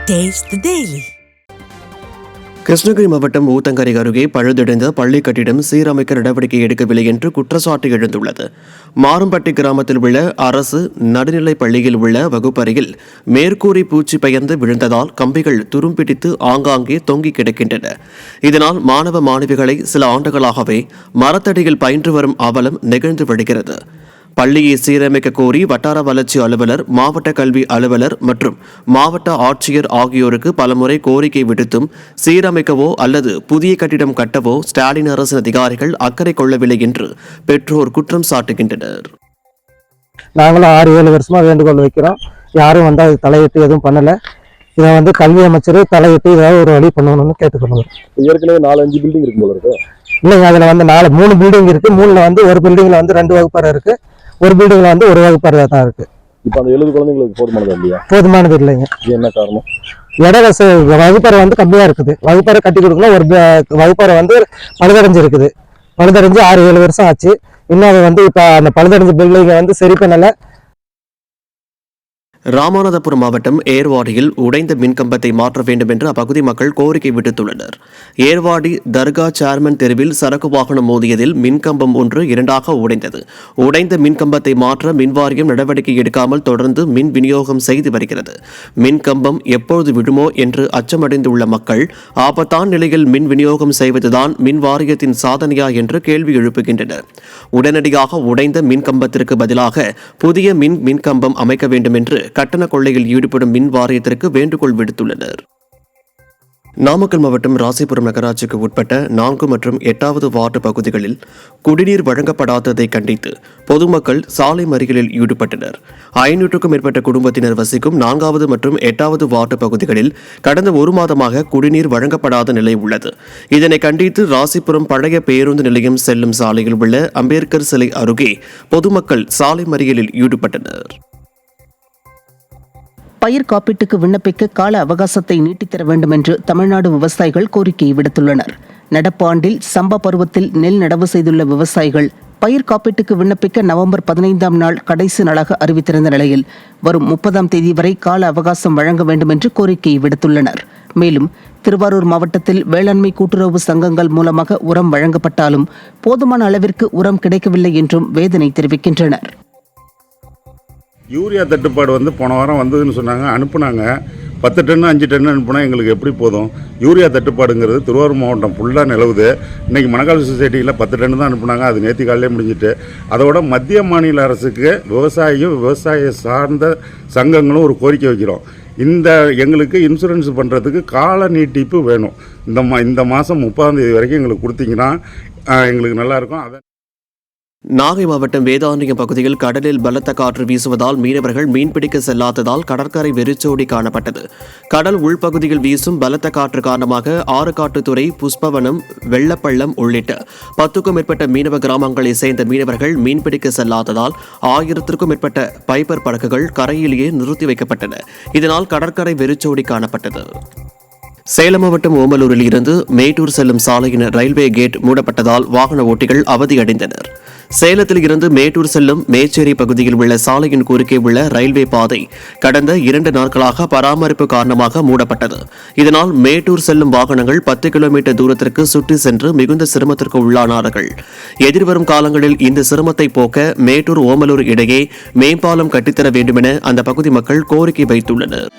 Taste the Daily. Krishnagiri மாவட்டம் ஊத்தங்கரை அருகே பழுதடைந்த பள்ளி கட்டிடம் சீரமைக்க நடவடிக்கை எடுக்கவில்லை என்று குற்றச்சாட்டு எழுந்துள்ளது. மாரம்பட்டி கிராமத்தில் உள்ள அரசு நடுநிலைப் பள்ளியில் உள்ள வகுப்பறையில் மேற்கூரை பூச்சி பெயர்ந்து விழுந்ததால் கம்பிகள் துரும்பிடித்து ஆங்காங்கே தொங்கி கிடக்கின்றன. இதனால் மாணவ மாணவிகளை சில ஆண்டுகளாகவே மரத்தடியில் பயின்று வரும் அவலம் நிகழ்ந்து வருகிறது. பள்ளியை சீரமைக்க கோரி வட்டார வளர்ச்சி அலுவலர், மாவட்ட கல்வி அலுவலர் மற்றும் மாவட்ட ஆட்சியர் ஆகியோருக்கு பலமுறை கோரிக்கை விடுத்தும் சீரமைக்கவோ அல்லது புதிய கட்டிடம் கட்டவோ ஸ்டாலின் அரசின் அதிகாரிகள் அக்கறை கொள்ளவில்லை என்று பெற்றோர் குற்றம் சாட்டுகின்றனர். நாங்களும் 6-7 வருஷமா வேண்டுகோள் வைக்கிறோம். யாரும் அது தலையிட்டு எதுவும் பண்ணல. இதை கல்வி அமைச்சர் தலையிட்டு ஏதாவது ஒரு வழி பண்ணணும்னு கேட்டுக்கொள்ளுங்க. ஏற்கனவே 4-5 பில்டிங் இருக்கு போல இருக்கு. இல்லைங்க, அதுல 3 பில்டிங் இருக்கு. 3ல ஒரு பில்டிங்ல 2 வகுப்பறை இருக்கு, ஒரு பில்டிங்ல 1 வகுப்பறை தான் இருக்கு. இப்ப அந்த 70 குழந்தைங்களுக்கு போதுமானது இல்லையா? போதுமானது இல்லைங்க. என்ன காரணம்? வகுப்பறை கம்மியா இருக்குது. வகுப்பறை கட்டி கொடுக்கணும். ஒரு வகுப்பறை பழுதடைஞ்சு இருக்குது. பழுதடைஞ்சு 6-7 வருஷம் ஆச்சு. இன்னும் அது இப்ப அந்த பழுதடைஞ்ச பில்டிங்கை சரி பண்ணல. ராமநாதபுரம் மாவட்டம் ஏர்வாடியில் உடைந்த மின்கம்பத்தை மாற்ற வேண்டும் என்று அப்பகுதி மக்கள் கோரிக்கை விடுத்துள்ளனர். ஏர்வாடி தர்கா சேர்மன் தெருவில் சரக்கு வாகனம் மோதியதில் மின்கம்பம் ஒன்று 2ஆக உடைந்தது. உடைந்த மின்கம்பத்தை மாற்ற மின்வாரியம் நடவடிக்கை எடுக்காமல் தொடர்ந்து மின் விநியோகம் செய்து வருகிறது. மின்கம்பம் எப்போது விடுமோ என்று அச்சமடைந்துள்ள மக்கள் ஆபத்தான நிலையில் மின் விநியோகம் செய்வதுதான் மின் வாரியத்தின் சாதனையா என்று கேள்வி எழுப்புகின்றனர். உடனடியாக உடைந்த மின்கம்பத்திற்கு பதிலாக புதிய மின்கம்பம் அமைக்க வேண்டும் என்று கட்டண கொள்ளையில் ஈடுபடும் மின் வாரியத்திற்கு வேண்டுகோள் விடுத்துள்ளனர். நாமக்கல் மாவட்டம் ராசிபுரம் நகராட்சிக்கு உட்பட்ட 4 மற்றும் 8வது வார்டு பகுதிகளில் குடிநீர் வழங்கப்படாததை கண்டித்து பொதுமக்கள் சாலை மறியலில் ஈடுபட்டனர். 500க்கும் மேற்பட்ட குடும்பத்தினர் வசிக்கும் 4வது மற்றும் 8வது வார்டு பகுதிகளில் கடந்த 1 மாதமாக குடிநீர் வழங்கப்படாத நிலை உள்ளது. இதனை கண்டித்து ராசிபுரம் பழைய பேருந்து நிலையம் செல்லும் சாலையில் உள்ள அம்பேத்கர் சிலை அருகே பொதுமக்கள் சாலை மறியலில் ஈடுபட்டனர். பயிர் காப்பீட்டுக்கு விண்ணப்பிக்க கால அவகாசத்தை நீட்டித்தர வேண்டும் என்று தமிழ்நாடு விவசாயிகள் கோரிக்கை விடுத்துள்ளனர். நடப்பு ஆண்டில் சம்பா பருவத்தில் நெல் நடவு செய்துள்ள விவசாயிகள் பயிர் காப்பீட்டுக்கு விண்ணப்பிக்க நவம்பர் 15ஆம் நாள் கடைசி நாளாக அறிவித்திருந்த நிலையில் வரும் 30ஆம் தேதி வரை கால அவகாசம் வழங்க வேண்டும் என்று கோரிக்கை விடுத்துள்ளனர். மேலும் திருவாரூர் மாவட்டத்தில் வேளாண்மை கூட்டுறவு சங்கங்கள் மூலமாக உரம் வழங்கப்பட்டாலும் போதுமான அளவிற்கு உரம் கிடைக்கவில்லை என்றும் வேதனை தெரிவிக்கின்றனர். யூரியா தட்டுப்பாடு போன வாரம் வந்ததுன்னு சொன்னாங்க, அனுப்புனாங்க. 10 டன் 5 டன் அனுப்புனா எங்களுக்கு எப்படி போதும்? யூரியா தட்டுப்பாடுங்கிறது திருவாரூர் மாவட்டம் ஃபுல்லாக நிலவுது. இன்றைக்கி மணக்கால் சொசைட்டியில் 10 டன் தான் அனுப்புனாங்க. அது நேற்று காலையிலே முடிஞ்சிட்டு. அதோட மத்திய மாநில அரசுக்கு விவசாய சார்ந்த சங்கங்களும் ஒரு கோரிக்கை வைக்கிறோம். எங்களுக்கு இன்சூரன்ஸ் பண்ணுறதுக்கு கால நீட்டிப்பு வேணும். இந்த மாதம் 30ஆம் தேதி வரைக்கும் எங்களுக்கு கொடுத்தீங்கன்னா எங்களுக்கு நல்லாயிருக்கும். அதை நாகை மாவட்டம் வேதாரண்யம் பகுதியில் கடலில் பலத்த காற்று வீசுவதால் மீனவர்கள் மீன்பிடிக்க செல்லாததால் கடற்கரை வெறிச்சோடி காணப்பட்டது. கடல் உள்பகுதியில் வீசும் பலத்த காற்று காரணமாக ஆறுகாட்டுத்துறை, புஷ்பவனம், வெள்ளப்பள்ளம் உள்ளிட்ட 10க்கும் மேற்பட்ட மீனவ கிராமங்களை சேர்ந்த மீனவர்கள் மீன்பிடிக்க செல்லாததால் 1000க்கும் மேற்பட்ட பைபர் படகுகள் கரையிலேயே நிறுத்தி வைக்கப்பட்டன. இதனால் கடற்கரை வெறிச்சோடி காணப்பட்டது. சேலம் மாவட்டம் ஓமலூரில் இருந்து மேட்டூர் செல்லும் சாலையின் ரயில்வே கேட் மூடப்பட்டதால் வாகன ஓட்டிகள் அவதியடைந்தனர். சேலத்தில் இருந்து மேட்டூர் செல்லும் மேச்சேரி பகுதியில் உள்ள சாலையின் குறுக்கே உள்ள ரயில்வே பாதை கடந்த 2 நாட்களாக பராமரிப்பு காரணமாக மூடப்பட்டது. இதனால் மேட்டூர் செல்லும் வாகனங்கள் 10 கிலோமீட்டர் தூரத்திற்கு சுற்றி சென்று மிகுந்த சிரமத்திற்கு உள்ளானார்கள். எதிர்வரும் காலங்களில் இந்த சிரமத்தை போக்க மேட்டூர் ஓமலூர் இடையே மேம்பாலம் கட்டித்தர வேண்டுமென அந்த பகுதி மக்கள் கோரிக்கை வைத்துள்ளனர்.